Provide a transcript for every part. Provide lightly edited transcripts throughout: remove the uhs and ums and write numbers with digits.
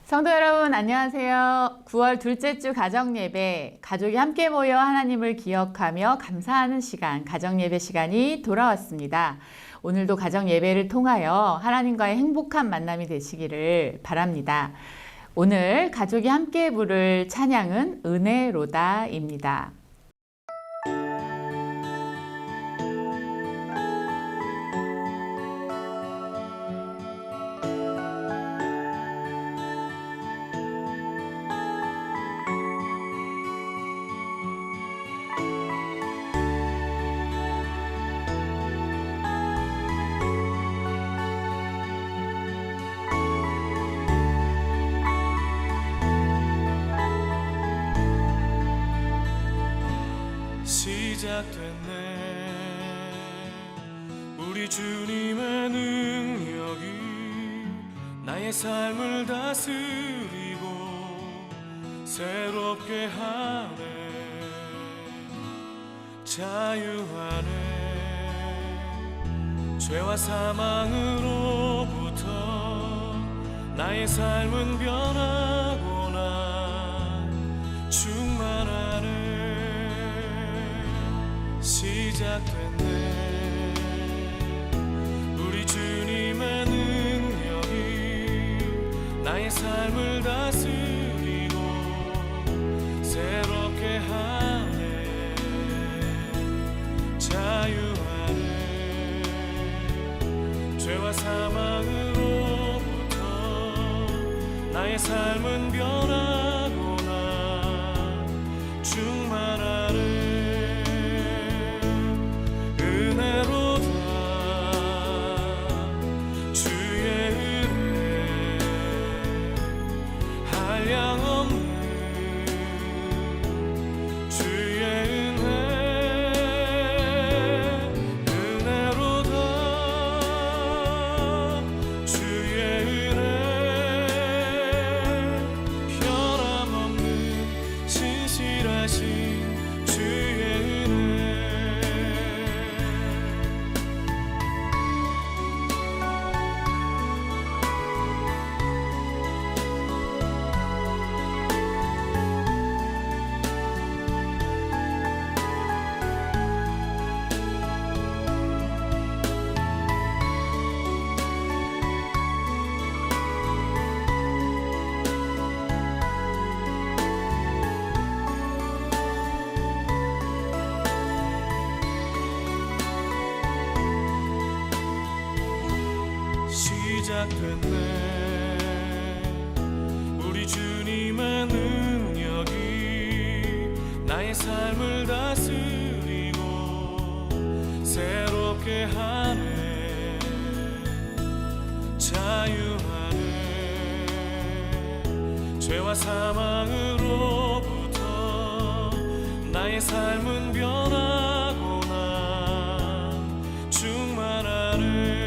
성도 여러분 안녕하세요. 9월 둘째 주 가정예배, 가족이 함께 모여 하나님을 기억하며 감사하는 시간, 가정예배 시간이 돌아왔습니다. 오늘도 가정예배를 통하여 하나님과의 행복한 만남이 되시기를 바랍니다. 오늘 가족이 함께 부를 찬양은 은혜로다입니다. 시작됐네. 우리 주님의 능력이 나의 삶을 다스리고 새롭게 하네. 자유하네. 죄와 사망으로부터 나의 삶은 변하고나 충만하네. 시작됐네. 우리 주님의 능력이 나의 삶을 다스리고 새롭게 하네. 자유하네. 죄와 사망으로부터 나의 삶은 변하고나 충만하네. 시작됐네. 우리 주님의 능력이 나의 삶을 다스리고 새롭게 하네. 자유하네. 죄와 사망으로부터 나의 삶은 변하고나 충만하네.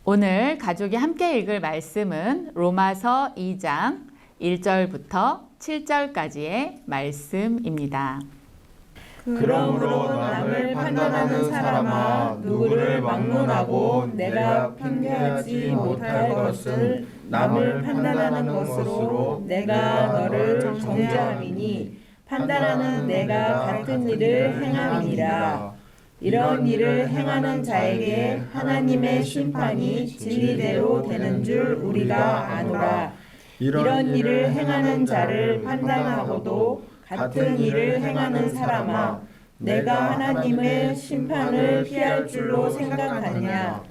오늘 가족이 함께 읽을 말씀은 로마서 2장 1절부터 7절까지의 말씀입니다. 그러므로 남을 판단하는 사람아, 누구를 막론하고 내가 판결하지 못할 것을 남을 판단하는 것으로 내가 너를 정죄함이니 판단하는 내가 같은 일을 행함이니라. 이런 일을 행하는 자에게 하나님의 심판이 진리대로 되는 줄 우리가 아노라. 이런 일을 행하는 자를 판단하고도 같은 일을 행하는 사람아, 내가 하나님의 심판을 피할 줄로 생각하느냐?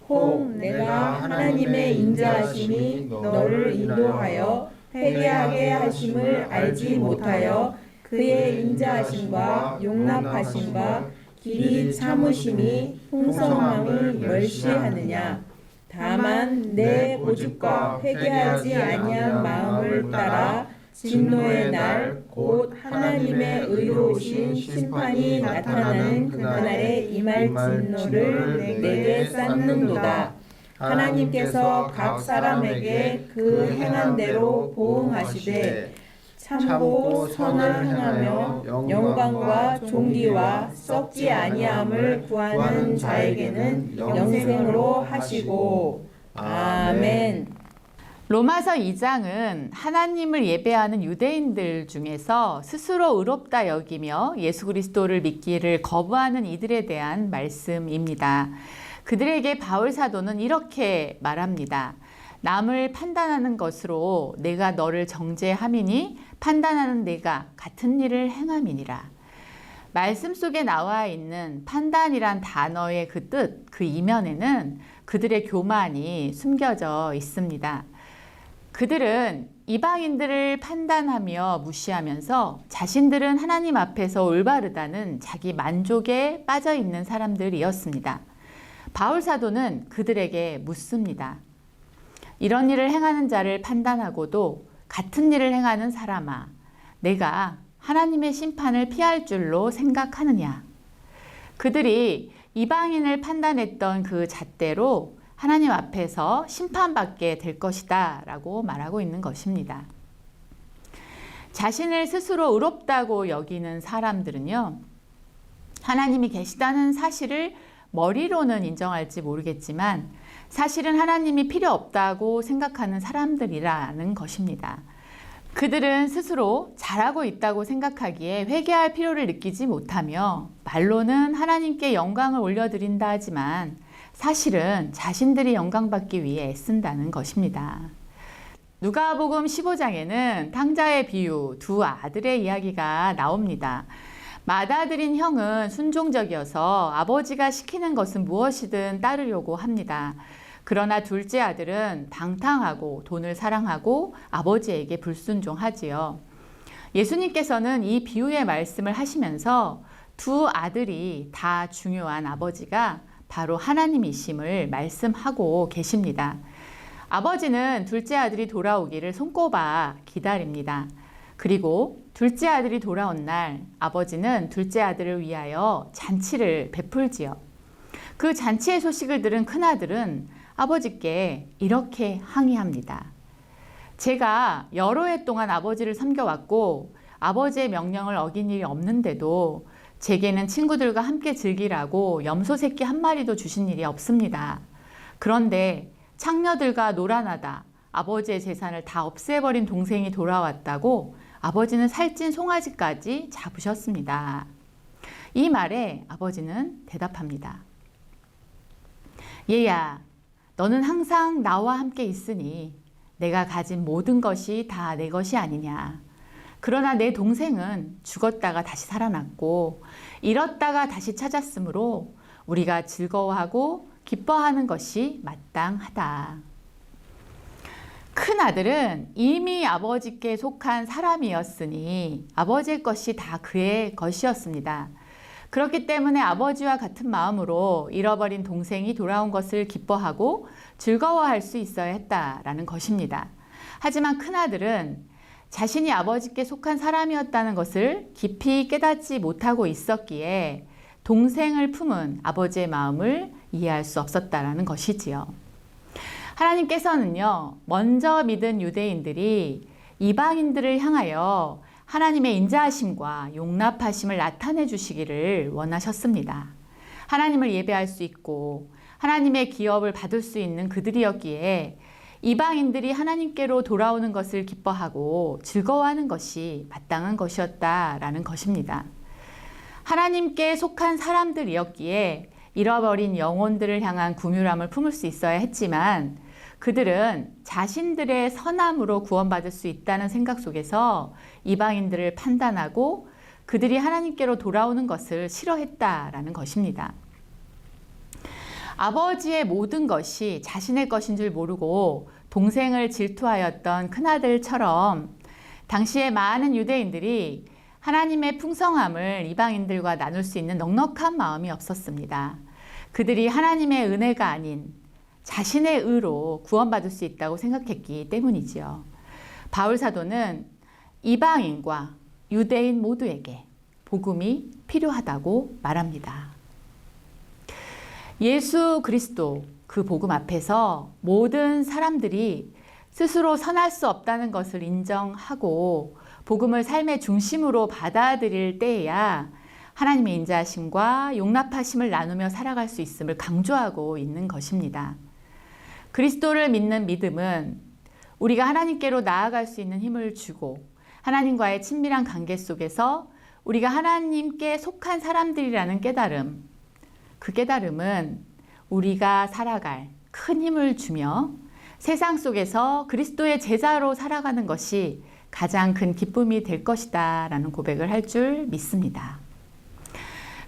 혹 내가 하나님의 인자하심이 너를 인도하여 회개하게 하심을 알지 못하여 그의 인자하심과 용납하심과 길이 참으심이 풍성함을 멸시하느냐? 다만 내 고집과 회개하지 아니한 마음을 따라 진노의 날 곧 하나님의 의로우신 심판이 나타나는 그날에 임할 진노를 내게 쌓는도다. 하나님께서 각 사람에게 그 행한 대로 보응하시되 참고 선을 행하며 영광과 존귀와 썩지 아니함을 구하는 자에게는 영생으로 하시고. 아멘. 로마서 2장은 하나님을 예배하는 유대인들 중에서 스스로 의롭다 여기며 예수 그리스도를 믿기를 거부하는 이들에 대한 말씀입니다. 그들에게 바울 사도는 이렇게 말합니다. 남을 판단하는 것으로 내가 너를 정죄함이니 판단하는 내가 같은 일을 행함이니라. 말씀 속에 나와 있는 판단이란 단어의 그 뜻, 그 이면에는 그들의 교만이 숨겨져 있습니다. 그들은 이방인들을 판단하며 무시하면서 자신들은 하나님 앞에서 올바르다는 자기 만족에 빠져 있는 사람들이었습니다. 바울 사도는 그들에게 묻습니다. 이런 일을 행하는 자를 판단하고도 같은 일을 행하는 사람아, 내가 하나님의 심판을 피할 줄로 생각하느냐? 그들이 이방인을 판단했던 그 잣대로 하나님 앞에서 심판받게 될 것이다 라고 말하고 있는 것입니다. 자신을 스스로 의롭다고 여기는 사람들은요, 하나님이 계시다는 사실을 머리로는 인정할지 모르겠지만 사실은 하나님이 필요 없다고 생각하는 사람들이라는 것입니다. 그들은 스스로 잘하고 있다고 생각하기에 회개할 필요를 느끼지 못하며 말로는 하나님께 영광을 올려드린다 하지만 사실은 자신들이 영광받기 위해 애쓴다는 것입니다. 누가복음 15장에는 탕자의 비유, 두 아들의 이야기가 나옵니다. 맏아들인 형은 순종적이어서 아버지가 시키는 것은 무엇이든 따르려고 합니다. 그러나 둘째 아들은 방탕하고 돈을 사랑하고 아버지에게 불순종하지요. 예수님께서는 이 비유의 말씀을 하시면서 두 아들이 다 중요한 아버지가 바로 하나님이심을 말씀하고 계십니다. 아버지는 둘째 아들이 돌아오기를 손꼽아 기다립니다. 그리고 둘째 아들이 돌아온 날 아버지는 둘째 아들을 위하여 잔치를 베풀지요. 그 잔치의 소식을 들은 큰아들은 아버지께 이렇게 항의합니다. 제가 여러 해 동안 아버지를 섬겨왔고 아버지의 명령을 어긴 일이 없는데도 제게는 친구들과 함께 즐기라고 염소 새끼 한 마리도 주신 일이 없습니다. 그런데 창녀들과 놀아나다 아버지의 재산을 다 없애버린 동생이 돌아왔다고 아버지는 살찐 송아지까지 잡으셨습니다. 이 말에 아버지는 대답합니다. 얘야, 너는 항상 나와 함께 있으니 내가 가진 모든 것이 다 내 것이 아니냐. 그러나 내 동생은 죽었다가 다시 살아났고 잃었다가 다시 찾았으므로 우리가 즐거워하고 기뻐하는 것이 마땅하다. 큰 아들은 이미 아버지께 속한 사람이었으니 아버지의 것이 다 그의 것이었습니다. 그렇기 때문에 아버지와 같은 마음으로 잃어버린 동생이 돌아온 것을 기뻐하고 즐거워할 수 있어야 했다라는 것입니다. 하지만 큰아들은 자신이 아버지께 속한 사람이었다는 것을 깊이 깨닫지 못하고 있었기에 동생을 품은 아버지의 마음을 이해할 수 없었다라는 것이지요. 하나님께서는요, 먼저 믿은 유대인들이 이방인들을 향하여 하나님의 인자하심과 용납하심을 나타내 주시기를 원하셨습니다. 하나님을 예배할 수 있고 하나님의 기업을 받을 수 있는 그들이었기에 이방인들이 하나님께로 돌아오는 것을 기뻐하고 즐거워하는 것이 마땅한 것이었다라는 것입니다. 하나님께 속한 사람들이었기에 잃어버린 영혼들을 향한 긍휼함을 품을 수 있어야 했지만 그들은 자신들의 선함으로 구원받을 수 있다는 생각 속에서 이방인들을 판단하고 그들이 하나님께로 돌아오는 것을 싫어했다라는 것입니다. 아버지의 모든 것이 자신의 것인 줄 모르고 동생을 질투하였던 큰아들처럼 당시에 많은 유대인들이 하나님의 풍성함을 이방인들과 나눌 수 있는 넉넉한 마음이 없었습니다. 그들이 하나님의 은혜가 아닌 자신의 의로 구원받을 수 있다고 생각했기 때문이지요. 바울 사도는 이방인과 유대인 모두에게 복음이 필요하다고 말합니다. 예수 그리스도 그 복음 앞에서 모든 사람들이 스스로 선할 수 없다는 것을 인정하고 복음을 삶의 중심으로 받아들일 때에야 하나님의 인자하심과 용납하심을 나누며 살아갈 수 있음을 강조하고 있는 것입니다. 그리스도를 믿는 믿음은 우리가 하나님께로 나아갈 수 있는 힘을 주고 하나님과의 친밀한 관계 속에서 우리가 하나님께 속한 사람들이라는 깨달음, 그 깨달음은 우리가 살아갈 큰 힘을 주며 세상 속에서 그리스도의 제자로 살아가는 것이 가장 큰 기쁨이 될 것이다 라는 고백을 할 줄 믿습니다.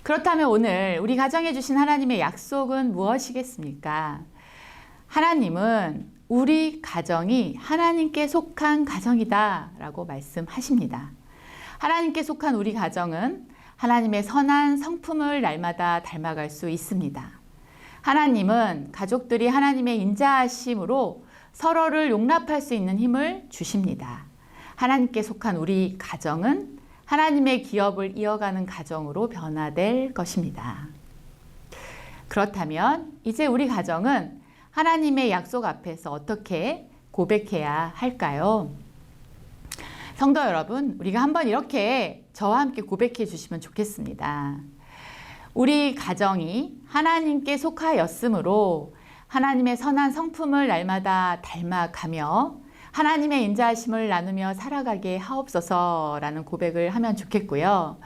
그렇다면 오늘 우리 가정에 주신 하나님의 약속은 무엇이겠습니까? 하나님은 우리 가정이 하나님께 속한 가정이다 라고 말씀하십니다. 하나님께 속한 우리 가정은 하나님의 선한 성품을 날마다 닮아갈 수 있습니다. 하나님은 가족들이 하나님의 인자하심으로 서로를 용납할 수 있는 힘을 주십니다. 하나님께 속한 우리 가정은 하나님의 기업을 이어가는 가정으로 변화될 것입니다. 그렇다면 이제 우리 가정은 하나님의 약속 앞에서 어떻게 고백해야 할까요? 성도 여러분, 우리가 한번 이렇게 저와 함께 고백해 주시면 좋겠습니다. 우리 가정이 하나님께 속하였으므로 하나님의 선한 성품을 날마다 닮아가며 하나님의 인자하심을 나누며 살아가게 하옵소서라는 고백을 하면 좋겠고요.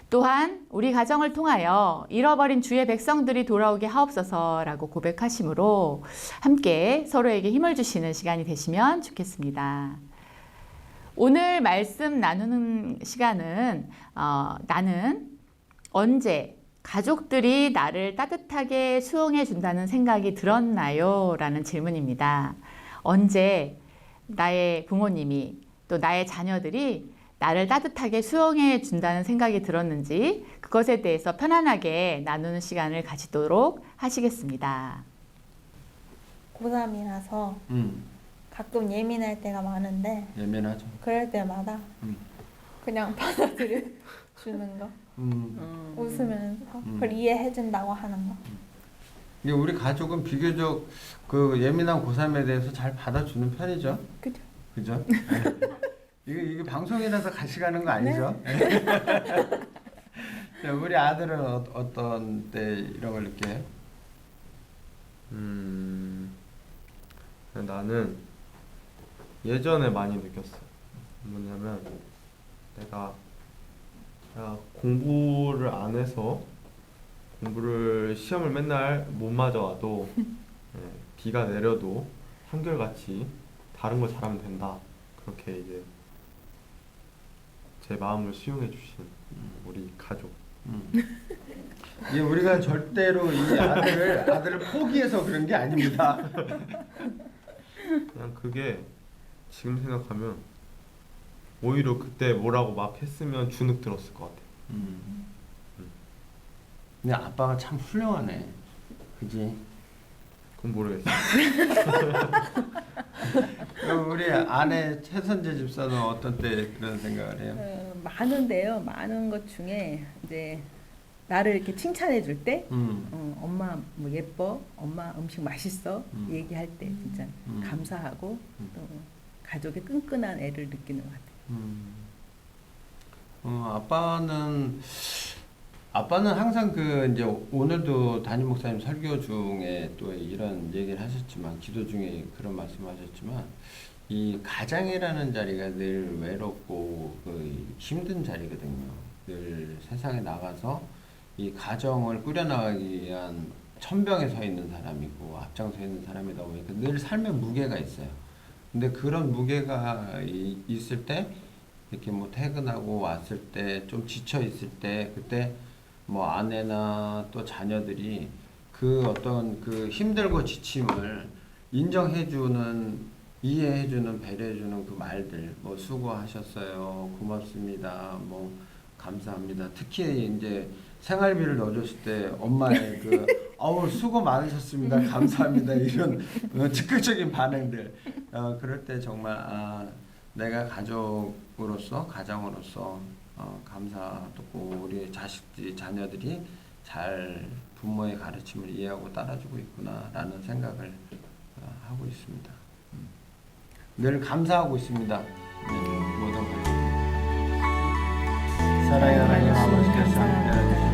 또한 우리 가정을 통하여 잃어버린 주의 백성들이 돌아오게 하옵소서라고 고백하심으로 함께 서로에게 힘을 주시는 시간이 되시면 좋겠습니다. 오늘 말씀 나누는 시간은 나는 언제 가족들이 나를 따뜻하게 수용해 준다는 생각이 들었나요? 라는 질문입니다. 언제 나의 부모님이 또 나의 자녀들이 나를 따뜻하게 수용해 준다는 생각이 들었는지 그것에 대해서 편안하게 나누는 시간을 가지도록 하시겠습니다. 고3이라서 가끔 예민할 때가 많은데 예민하죠. 그럴 때마다 그냥 받아들여 주는 거 웃으면서 그걸 이해해 준다고 하는 거. 이게 우리 가족은 비교적 그 예민한 고3에 대해서 잘 받아주는 편이죠. 그죠? 그죠? 이게 방송이라서 같이 가는 거 아니죠? 네. 우리 아들은 어떤 때 이런 걸 느껴요? 나는 예전에 많이 느꼈어. 뭐냐면 내가 공부를 안 해서 공부를 시험을 맨날 못 맞아와도 비가 내려도 한결같이 다른 거 잘하면 된다. 그렇게 이제 제 마음을 수용해 주신 우리 가족. 이게 우리가 절대로 이 아들을 포기해서 그런 게 아닙니다. 그냥 그게 지금 생각하면 오히려 그때 뭐라고 막 했으면 주눅 들었을 것 같아. 근데 아빠가 참 훌륭하네. 그지? 그건 모르겠어. 그럼 우리 아내 최선재 집사는 어떤 때 그런 생각을 해요? 많은데요. 많은 것 중에 이제 나를 이렇게 칭찬해 줄 때, 엄마 뭐 예뻐, 엄마 음식 맛있어 얘기할 때 진짜 감사하고 또 가족의 끈끈한 애를 느끼는 것 같아요. 아빠는 항상 그 이제 오늘도 담임 목사님 설교 중에 또 이런 얘기를 하셨지만 기도 중에 그런 말씀하셨지만 이 가장이라는 자리가 늘 외롭고 그 힘든 자리거든요. 늘 세상에 나가서 이 가정을 꾸려나가기 위한 천병에 서 있는 사람이고 앞장서 있는 사람이다 보니까 늘 삶에 무게가 있어요. 근데 그런 무게가 있을 때 이렇게 뭐 퇴근하고 왔을 때 좀 지쳐 있을 때 그때 뭐 아내나 또 자녀들이 그 어떤 그 힘들고 지침을 인정해주는 이해해주는 배려해주는 그 말들 뭐 수고하셨어요 고맙습니다 뭐 감사합니다 특히 이제 생활비를 넣어줬을 때 엄마의 그 어우 수고 많으셨습니다 감사합니다 이런 즉각적인 반응들 그럴 때 정말 내가 가족으로서 가장으로서 감사하고 우리 자식들이 자녀들이 잘 부모의 가르침을 이해하고 따라주고 있구나라는 생각을 하고 있습니다. 늘 감사하고 있습니다. 모든 걸. 사랑의 하나님 아버지께서 함께하시는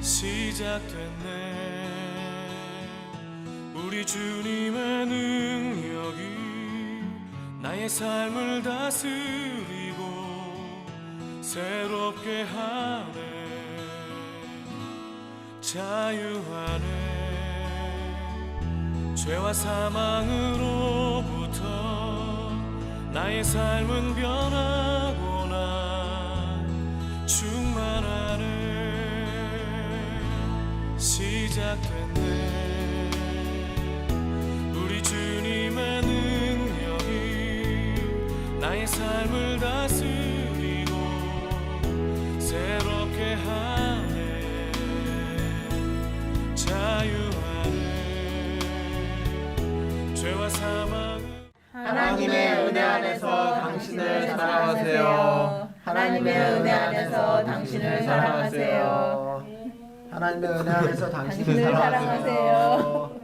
시작됐네 우리 주님의 능력이 나의 삶을 다스리고 새롭게 하네 자유하네 죄와 사망으로부터 나의 삶은 변하고나 충만하네 시작됐네 우리 주님의 능력이 나의 삶을 다스리고 새롭게 하네 자유하네 죄와 사망 하나님의 은혜 안에서 당신을 사랑하세요. 하나님의 은혜 안에서 당신을 사랑하세요. 하나님의 은혜 안에서 당신을 당신을 사랑하세요.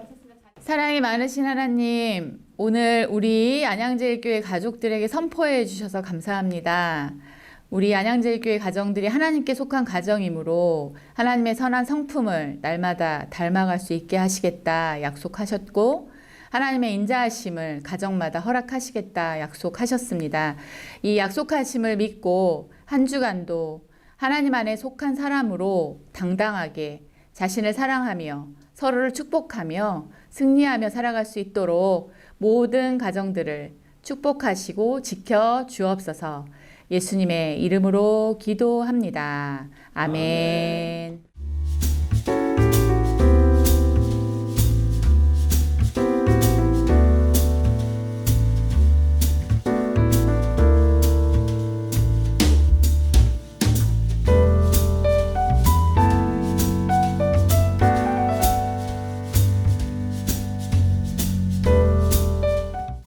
사랑이 많으신 하나님, 오늘 우리 안양제일교회 가족들에게 선포해 주셔서 감사합니다. 우리 안양제일교회 가정들이 하나님께 속한 가정이므로 하나님의 선한 성품을 날마다 닮아갈 수 있게 하시겠다 약속하셨고 하나님의 인자하심을 가정마다 허락하시겠다 약속하셨습니다. 이 약속하심을 믿고 한 주간도 하나님 안에 속한 사람으로 당당하게 자신을 사랑하며 서로를 축복하며 승리하며 살아갈 수 있도록 모든 가정들을 축복하시고 지켜 주옵소서. 예수님의 이름으로 기도합니다. 아멘.